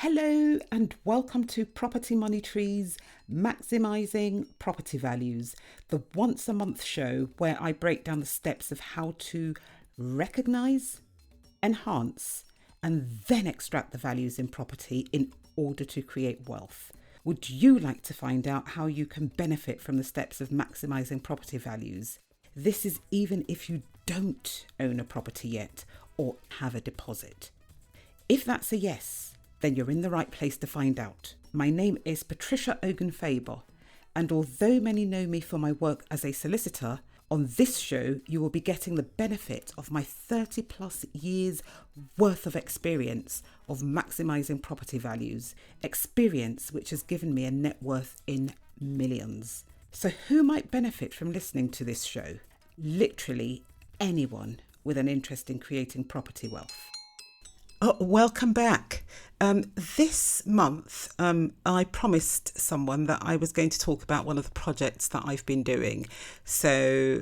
Hello and welcome to Property Money Trees Maximising Property Values, the once a month show where I break down the steps of how to recognise, enhance, and then extract the values in property in order to create wealth. Would you like to find out how you can benefit from the steps of maximising property values? This is even if you don't own a property yet or have a deposit. If that's a yes, then you're in the right place to find out. My name is Patricia Faber, and although many know me for my work as a solicitor, on this show you will be getting the benefit of my 30 plus years worth of experience of maximising property values, experience which has given me a net worth in millions. So who might benefit from listening to this show? Literally anyone with an interest in creating property wealth. Welcome back. This month, I promised someone that I was going to talk about one of the projects that I've been doing. So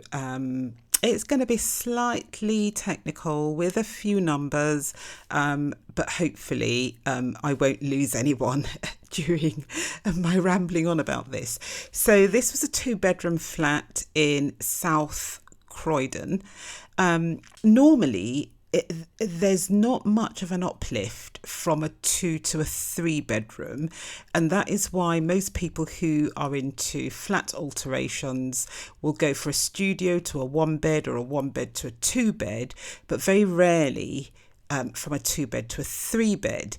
it's going to be slightly technical with a few numbers, but hopefully I won't lose anyone during my rambling on about this. So this was a 2-bedroom flat in South Croydon. Normally, there's not much of an uplift from a 2 to a 3 bedroom, and that is why most people who are into flat alterations will go for a studio to a 1 bed or a 1 bed to a 2 bed, but very rarely from a 2 bed to a 3 bed.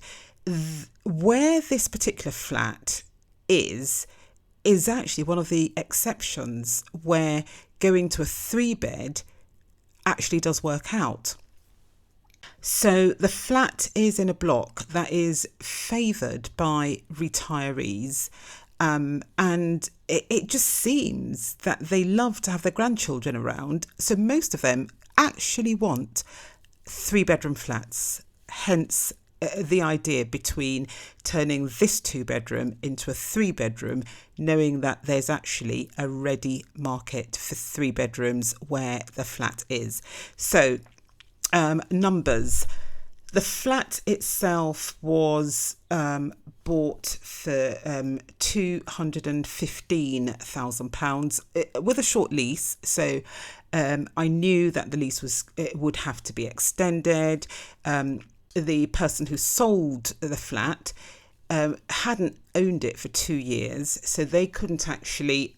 Where this particular flat is actually one of the exceptions where going to a 3 bed actually does work out. So the flat is in a block that is favoured by retirees, and it just seems that they love to have their grandchildren around. So most of them actually want 3-bedroom flats, hence the idea between turning this 2-bedroom into a 3-bedroom, knowing that there's actually a ready market for 3 bedrooms where the flat is. So numbers. The flat itself was bought for £215,000 with a short lease. So I knew that the lease would have to be extended. The person who sold the flat hadn't owned it for 2 years, so they couldn't actually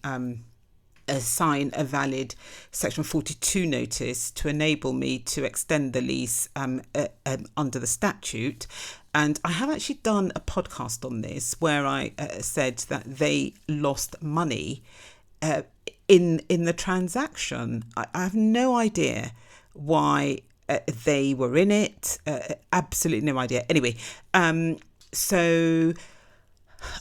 sign a valid Section 42 notice to enable me to extend the lease under the statute. And I have actually done a podcast on this where I said that they lost money in the transaction. I have no idea why they were in it. Absolutely no idea. Anyway, so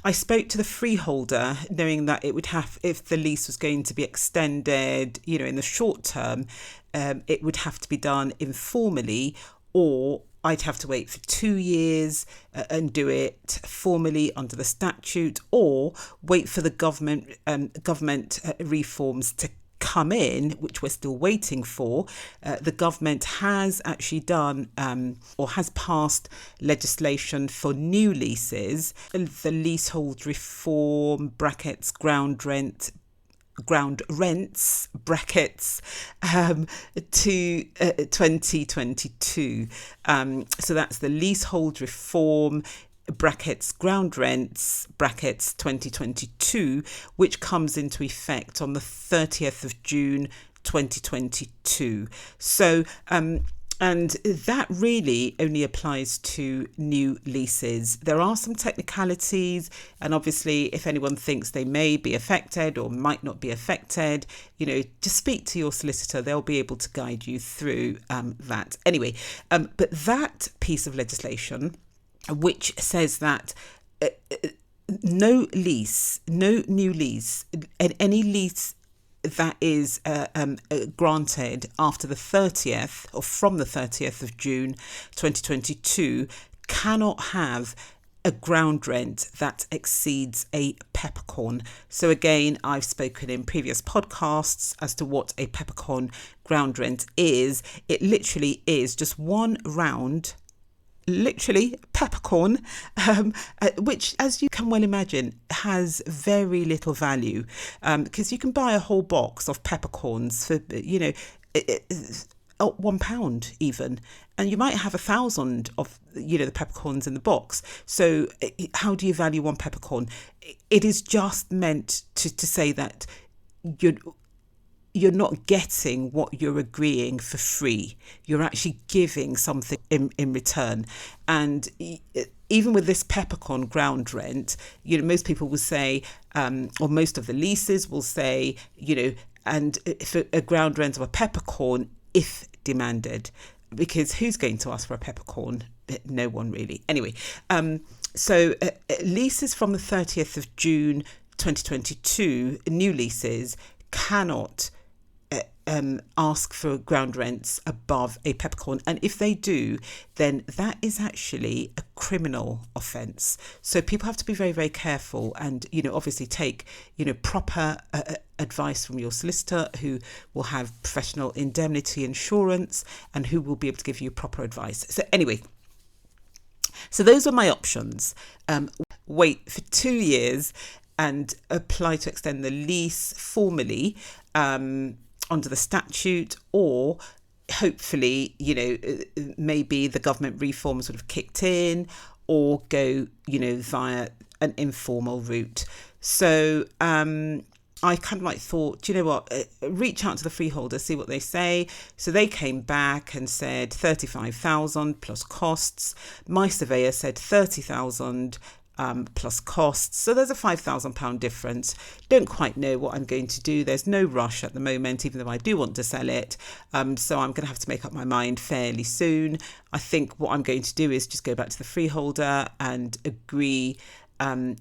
I spoke to the freeholder knowing that it would have, if the lease was going to be extended, in the short term, it would have to be done informally, or I'd have to wait for 2 years and do it formally under the statute, or wait for the government reforms to come in, which we're still waiting for. The government has actually done or has passed legislation for new leases, the leasehold reform brackets ground rents brackets to 2022. So that's the leasehold reform brackets ground rents brackets 2022, which comes into effect on the 30th of June 2022. So and that really only applies to new leases. There are some technicalities, and obviously if anyone thinks they may be affected or might not be affected, just speak to your solicitor. They'll be able to guide you through that. Anyway, but that piece of legislation, which says that no new lease, any lease that is granted after the 30th or from the 30th of June 2022 cannot have a ground rent that exceeds a peppercorn. So again, I've spoken in previous podcasts as to what a peppercorn ground rent is. It literally is just one round literally peppercorn, which, as you can well imagine, has very little value, because you can buy a whole box of peppercorns for, £1 even, and you might have 1,000 of the peppercorns in the box. So how do you value one peppercorn? It is just meant to say that you're not getting what you're agreeing for free. You're actually giving something in return. And even with this peppercorn ground rent, most people will say, or most of the leases will say, and for a ground rent of a peppercorn, if demanded, because who's going to ask for a peppercorn? No one really. Anyway, so leases from the 30th of June 2022, new leases cannot ask for ground rents above a peppercorn, and if they do, then that is actually a criminal offence. So people have to be very, very careful, and obviously take proper advice from your solicitor, who will have professional indemnity insurance and who will be able to give you proper advice. So anyway, so those are my options. Wait for 2 years and apply to extend the lease formally under the statute, or hopefully, maybe the government reforms would have kicked in, or go, via an informal route. So I kind of thought, reach out to the freeholder, see what they say. So they came back and said 35,000 plus costs. My surveyor said 30,000 plus costs. So there's a £5,000 difference. Don't quite know what I'm going to do. There's no rush at the moment, even though I do want to sell it. So I'm going to have to make up my mind fairly soon. I think what I'm going to do is just go back to the freeholder and agree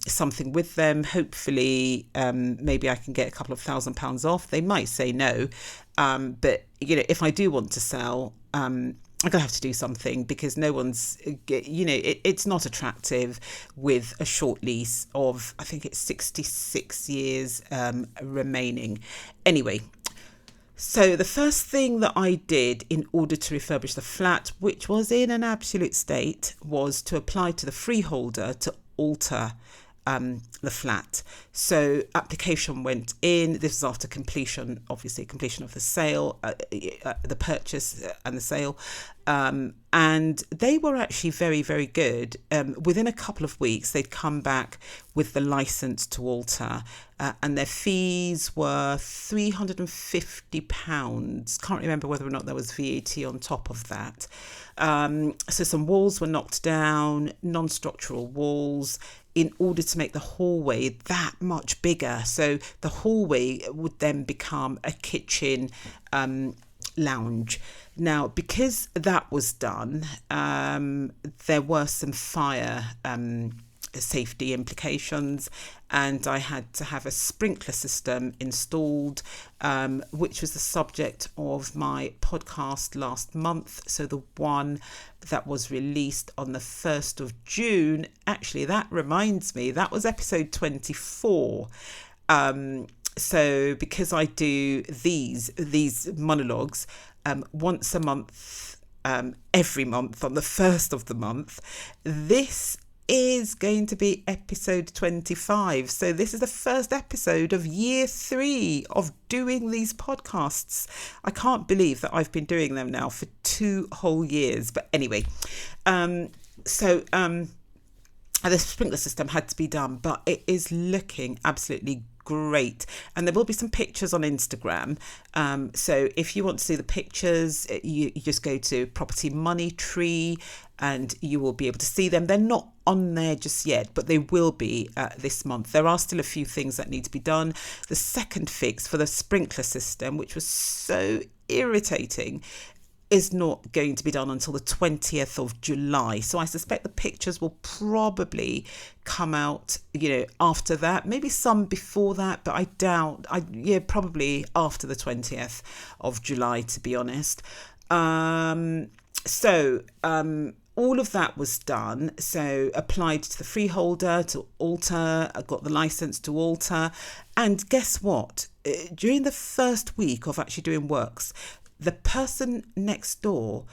something with them. Hopefully, maybe I can get a couple of £1,000 off. They might say no. But, if I do want to sell, I'm going to have to do something, because no one's, it's not attractive with a short lease of, I think it's 66 years remaining. Anyway, so the first thing that I did in order to refurbish the flat, which was in an absolute state, was to apply to the freeholder to alter the flat. So application went in. This is after completion, obviously completion of the sale, the purchase and the sale. And they were actually very, very good. Within a couple of weeks, they'd come back with the license to alter, and their fees were £350. Can't remember whether or not there was VAT on top of that. So some walls were knocked down, non-structural walls, in order to make the hallway that much bigger. So the hallway would then become a kitchen lounge. Now, because that was done, there were some fire safety implications, and I had to have a sprinkler system installed, which was the subject of my podcast last month. So the one that was released on the 1st of June, actually, that reminds me, that was episode 24. So because I do these monologues once a month, every month on the 1st of the month, this is going to be episode 25. So this is the first episode of year 3 of doing these podcasts. I can't believe that I've been doing them now for 2 whole years. But anyway, the sprinkler system had to be done, but it is looking absolutely great, and there will be some pictures on Instagram, so if you want to see the pictures, you just go to Property Money Tree and you will be able to see them. They're not on there just yet, but they will be this month. There are still a few things that need to be done. The second fix for the sprinkler system, which was so irritating, is not going to be done until the 20th of July. So I suspect the pictures will probably come out, after that, maybe some before that, but I doubt, probably after the 20th of July, to be honest. All of that was done. So applied to the freeholder to alter, I got the license to alter. And guess what? During the first week of actually doing works, the person next door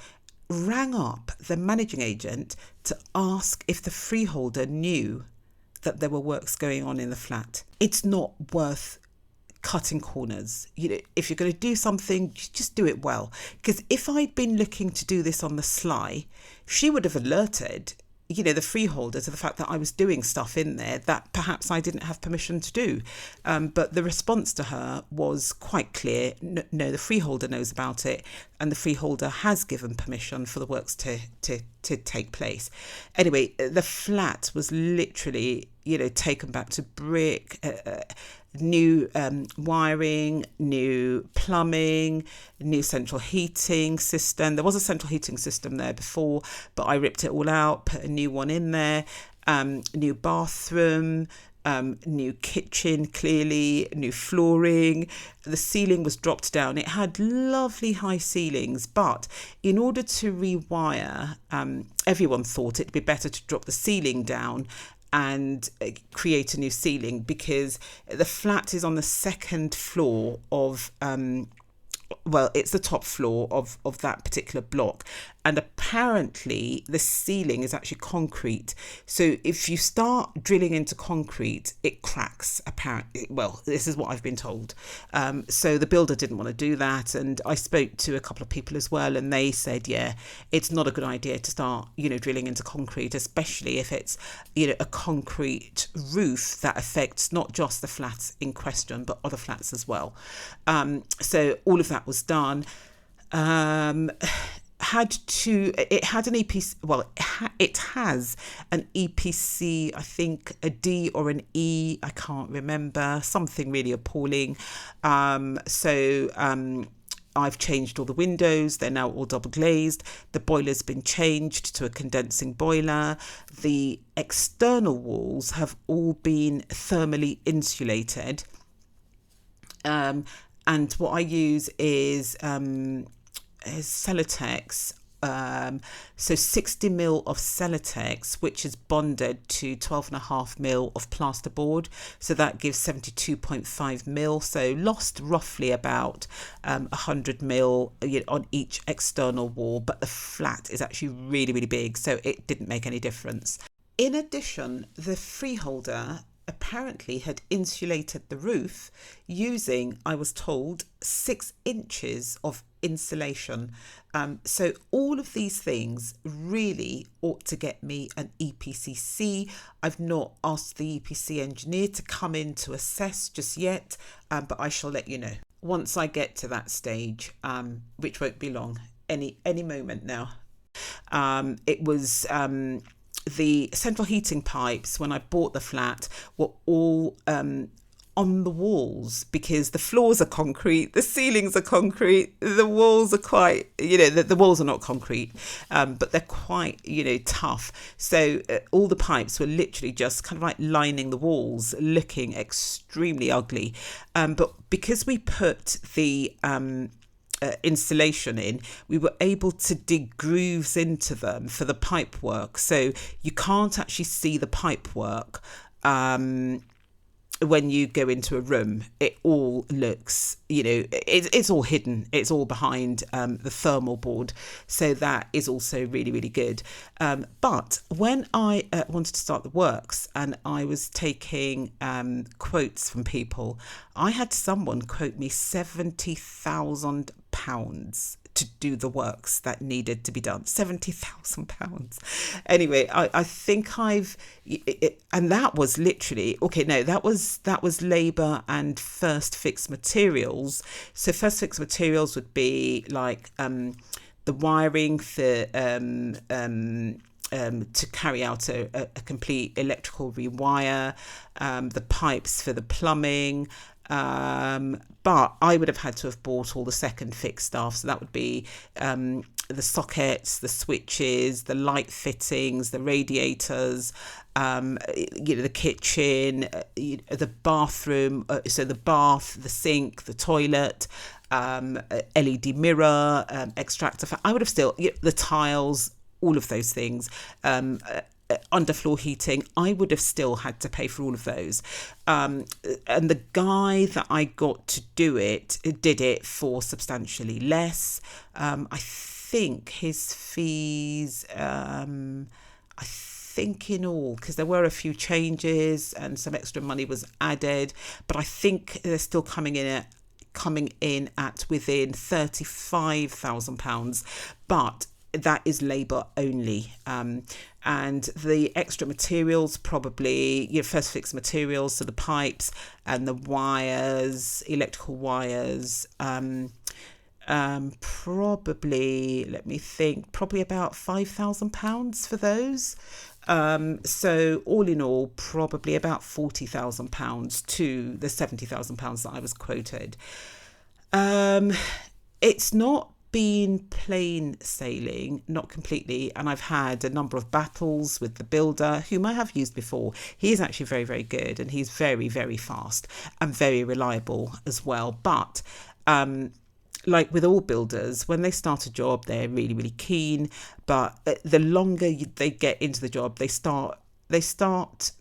rang up the managing agent to ask if the freeholder knew that there were works going on in the flat. It's not worth cutting corners. You know, if you're going to do something, just do it well. Because if I'd been looking to do this on the sly, she would have alerted, you know, the freeholder to the fact that I was doing stuff in there that perhaps I didn't have permission to do. But the response to her was quite clear. No, the freeholder knows about it, and the freeholder has given permission for the works to take place. Anyway, the flat was literally, you know, taken back to brick, new wiring, new plumbing, new central heating system. There was a central heating system there before, but I ripped it all out, put a new one in there, new bathroom, new kitchen, clearly, new flooring. The ceiling was dropped down. It had lovely high ceilings, but in order to rewire, everyone thought it'd be better to drop the ceiling down and create a new ceiling, because the flat is on the second floor of it's the top floor of that particular block, and apparently the ceiling is actually concrete. So if you start drilling into concrete, it cracks, apparently. Well, this is what I've been told. So the builder didn't want to do that, and I spoke to a couple of people as well, and they said, yeah, it's not a good idea to start, you know, drilling into concrete, especially if it's, you know, a concrete roof that affects not just the flats in question, but other flats as well. So all of that was done. It had an EPC, well, it has an EPC, I think a D or an E, I can't remember, something really appalling. I've changed all the windows. They're now all double glazed. The boiler's been changed to a condensing boiler. The external walls have all been thermally insulated. And what I use is Celotex, so 60 mil of Celotex, which is bonded to 12.5 mil of plasterboard, so that gives 72.5 mil, so lost roughly about 100 mil on each external wall, but the flat is actually really, really big, so it didn't make any difference. In addition, the freeholder apparently had insulated the roof using, I was told, 6 inches of insulation. So all of these things really ought to get me an EPCC. I've not asked the EPC engineer to come in to assess just yet, but I shall let you know once I get to that stage, which won't be long, any moment now. It was the central heating pipes, when I bought the flat, were all on the walls, because the floors are concrete, the ceilings are concrete, the walls are quite, the walls are not concrete, but they're quite, tough. So all the pipes were literally just kind of like lining the walls, looking extremely ugly. But because we put the insulation in, we were able to dig grooves into them for the pipe work, so you can't actually see the pipe work when you go into a room. It all looks, it's all hidden, it's all behind the thermal board, so that is also really, really good. But when I wanted to start the works and I was taking quotes from people, I had someone quote me £70,000 to do the works that needed to be done. £70,000. Anyway, I think and that was literally, that was labour and first fix materials. So first fix materials would be like the wiring for to carry out a complete electrical rewire, the pipes for the plumbing. But I would have had to have bought all the second fix stuff. So that would be the sockets, the switches, the light fittings, the radiators, the kitchen, the bathroom, so the bath, the sink, the toilet, LED mirror, extractor fan. I would have still, the tiles, all of those things. Underfloor heating, I would have still had to pay for all of those. And the guy that I got to did it for substantially less. I think his fees, I think in all, because there were a few changes and some extra money was added, but I think they're still coming in at within £35,000, but that is labour only. And the extra materials, probably your first fix materials, so the pipes and the wires, electrical wires, probably, let me think, probably about £5,000 for those. So all in all, probably about £40,000 to the £70,000 that I was quoted. It's not been plain sailing, not completely, and I've had a number of battles with the builder, whom I have used before. He is actually very, very good, and he's very, very fast and very reliable as well. But like with all builders, when they start a job, they're really, really keen, but the longer they get into the job, they start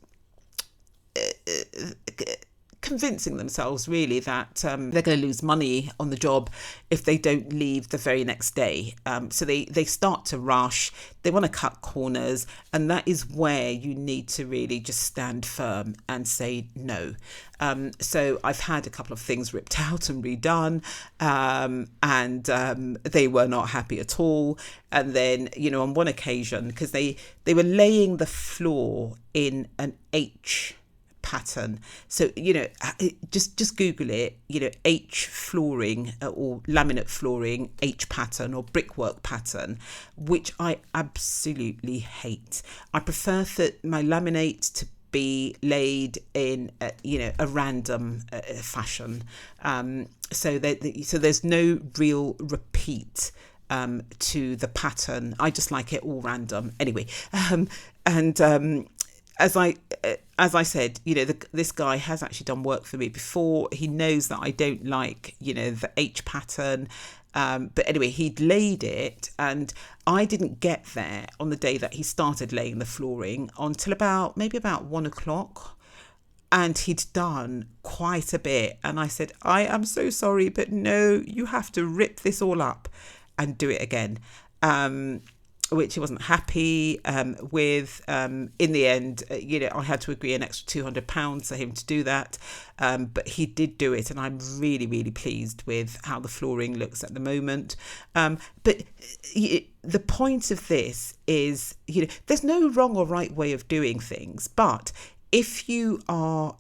convincing themselves really that they're going to lose money on the job if they don't leave the very next day. So they start to rush, they want to cut corners, and that is where you need to really just stand firm and say no. So I've had a couple of things ripped out and redone, and they were not happy at all. And then, on one occasion, because they were laying the floor in an H pattern. So, just Google it, H flooring or laminate flooring, H pattern or brickwork pattern, which I absolutely hate. I prefer that my laminate to be laid in, a random fashion. So there's no real repeat to the pattern. I just like it all random. Anyway, as I said, this guy has actually done work for me before. He knows that I don't like, the H pattern. But anyway, he'd laid it, and I didn't get there on the day that he started laying the flooring until maybe about 1 o'clock. And he'd done quite a bit. And I said, I am so sorry, but no, you have to rip this all up and do it again. Which he wasn't happy with. In the end, I had to agree an extra £200 for him to do that. But he did do it, and I'm really, really pleased with how the flooring looks at the moment. But the point of this is, there's no wrong or right way of doing things. But if you are,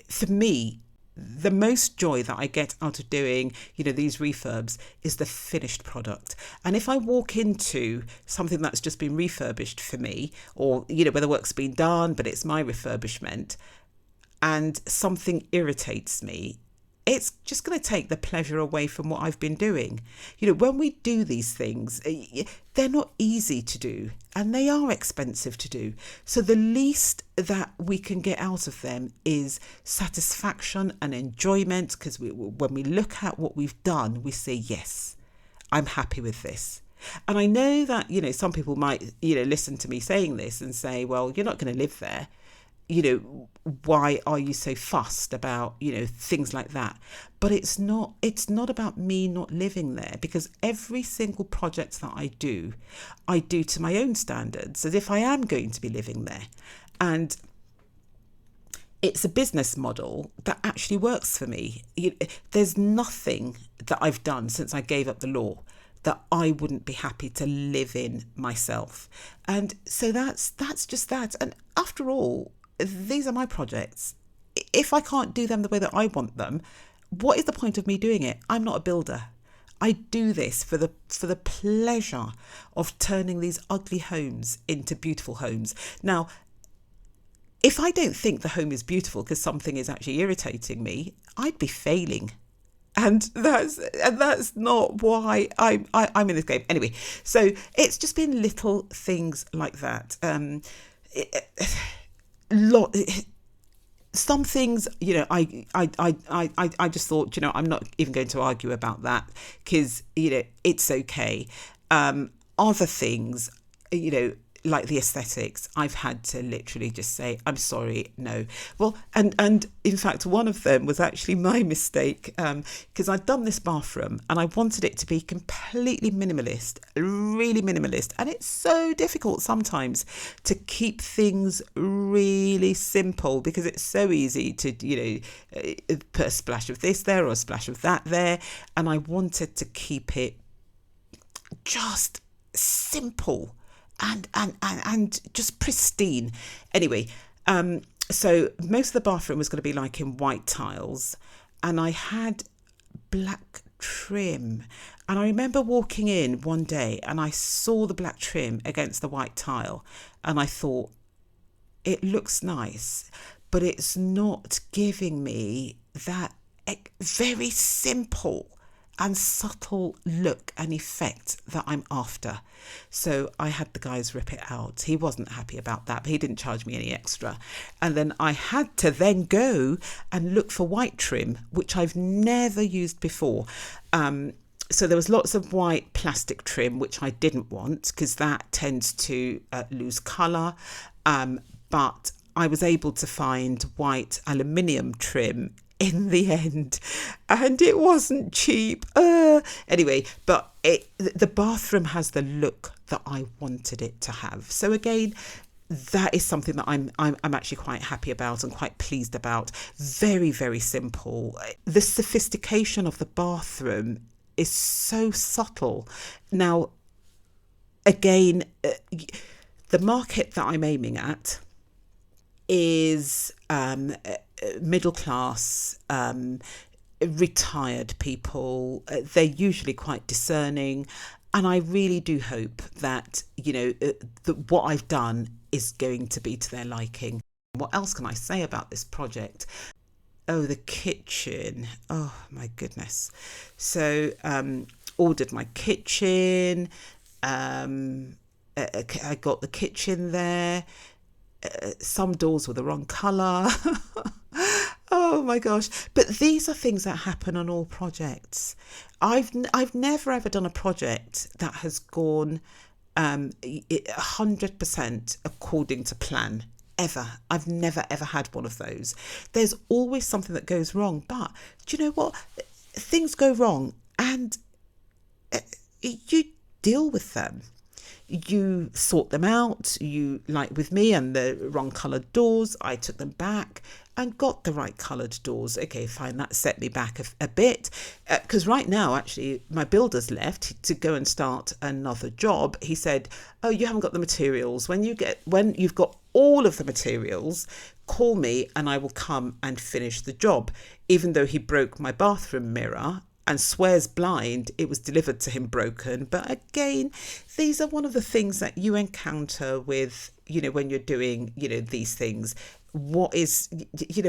for me, the most joy that I get out of doing, these refurbs is the finished product. And if I walk into something that's just been refurbished for me, or, where the work's been done, but it's my refurbishment, and something irritates me, it's just going to take the pleasure away from what I've been doing. When we do these things, they're not easy to do, and they are expensive to do. So the least that we can get out of them is satisfaction and enjoyment, because when we look at what we've done, we say, yes, I'm happy with this. And I know that, some people might, listen to me saying this and say, well, you're not going to live there. Why are you so fussed about, things like that? But it's not about me not living there, because every single project that I do to my own standards, as if I am going to be living there. And it's a business model that actually works for me. There's nothing that I've done since I gave up the law that I wouldn't be happy to live in myself. And so that's just that. And after all, these are my projects. If I can't do them the way that I want them, what is the point of me doing it? I'm not a builder. I do this for the pleasure of turning these ugly homes into beautiful homes. Now, if I don't think the home is beautiful because something is actually irritating me, I'd be failing. And that's not why I'm in this game. Anyway, so it's just been little things like that. Some things, I just thought, I'm not even going to argue about that, because, it's okay. Other things, like the aesthetics, I've had to literally just say, I'm sorry, no. Well, and in fact, one of them was actually my mistake, because I'd done this bathroom and I wanted it to be completely minimalist, really minimalist. And it's so difficult sometimes to keep things really simple, because it's so easy to, put a splash of this there or a splash of that there. And I wanted to keep it just simple and just pristine. Anyway, so most of the bathroom was going to be like in white tiles, and I had black trim. And I remember walking in one day and I saw the black trim against the white tile, and I thought, it looks nice, but it's not giving me that very simple and subtle look and effect that I'm after. So I had the guys rip it out. He wasn't happy about that, but he didn't charge me any extra. And then I had to then go and look for white trim, which I've never used before. So there was lots of white plastic trim, which I didn't want because that tends to lose colour. But I was able to find white aluminium trim in the end, and it wasn't cheap. Anyway, but the bathroom has the look that I wanted it to have. So again, that is something that I'm actually quite happy about and quite pleased about. Very, very simple. The sophistication of the bathroom is so subtle. Now, again, the market that I'm aiming at is middle class, retired people. They're usually quite discerning, and I really do hope that that what I've done is going to be to their liking. What else can I say about this project? Oh, the kitchen. Oh my goodness. So ordered my kitchen. I got the kitchen there. Some doors were the wrong colour. Oh my gosh. But these are things that happen on all projects. I've never ever done a project that has gone 100% according to plan. Ever. I've never ever had one of those. There's always something that goes wrong. But do you know what? Things go wrong and you deal with them. You sort them out. You, like with me and the wrong coloured doors, I took them back and got the right coloured doors. Okay, fine, that set me back a bit, because right now actually my builder's left to go and start another job. He said, oh, you haven't got the materials. When you've got all of the materials, call me and I will come and finish the job. Even though he broke my bathroom mirror and swears blind it was delivered to him broken. But again, these are one of the things that you encounter with, when you're doing, these things. What is,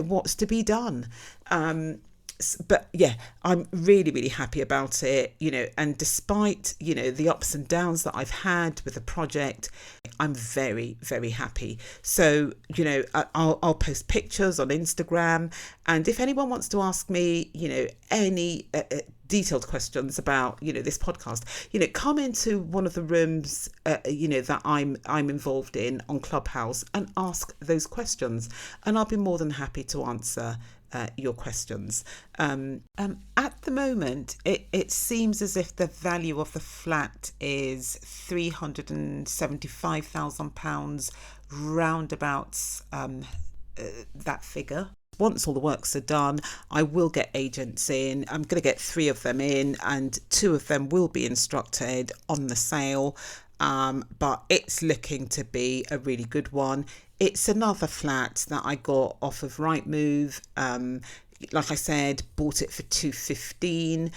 what's to be done? But yeah, I'm really, really happy about it, and despite, the ups and downs that I've had with the project, I'm very, very happy. So, I'll post pictures on Instagram, and if anyone wants to ask me, any detailed questions about, this podcast, come into one of the rooms, that I'm involved in on Clubhouse and ask those questions, and I'll be more than happy to answer your questions. At the moment, it seems as if the value of the flat is £375,000, roundabouts that figure. Once all the works are done, I will get agents in. I'm going to get 3 of them in, and 2 of them will be instructed on the sale. But it's looking to be a really good one. It's another flat that I got off of Rightmove. Like I said, bought it for £215.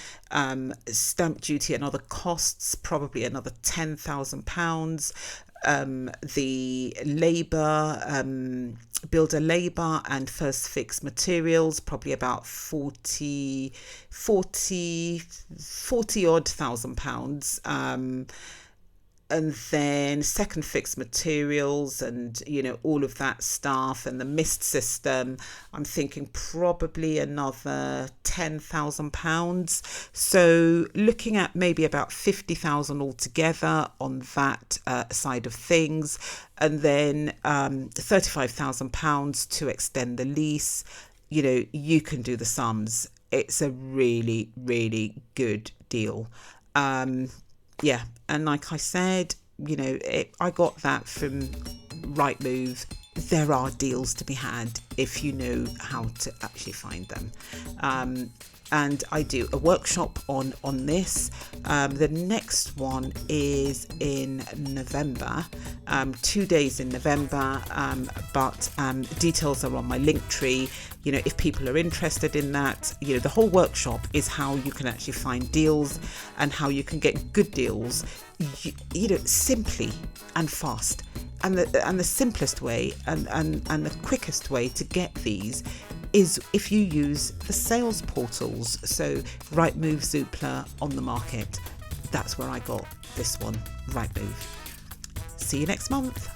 Stamp duty and other costs, probably another £10,000. The labour, builder labour and first fix materials, probably about 40 odd £1,000. and then second fix materials and all of that stuff, and the mist system, I'm thinking probably another £10,000. So looking at maybe about 50,000 altogether on that side of things, and then £35,000 to extend the lease. You can do the sums. It's a really, really good deal. Yeah, and like I said, I got that from Rightmove. There are deals to be had if you know how to actually find them. And I do a workshop on this. The next one is in November, 2 days in November, but details are on my link tree. If people are interested in that, the whole workshop is how you can actually find deals and how you can get good deals, simply and fast. And the simplest way and the quickest way to get these is if you use the sales portals. So Rightmove, Zoopla, On the Market. That's where I got this one, Rightmove. See you next month.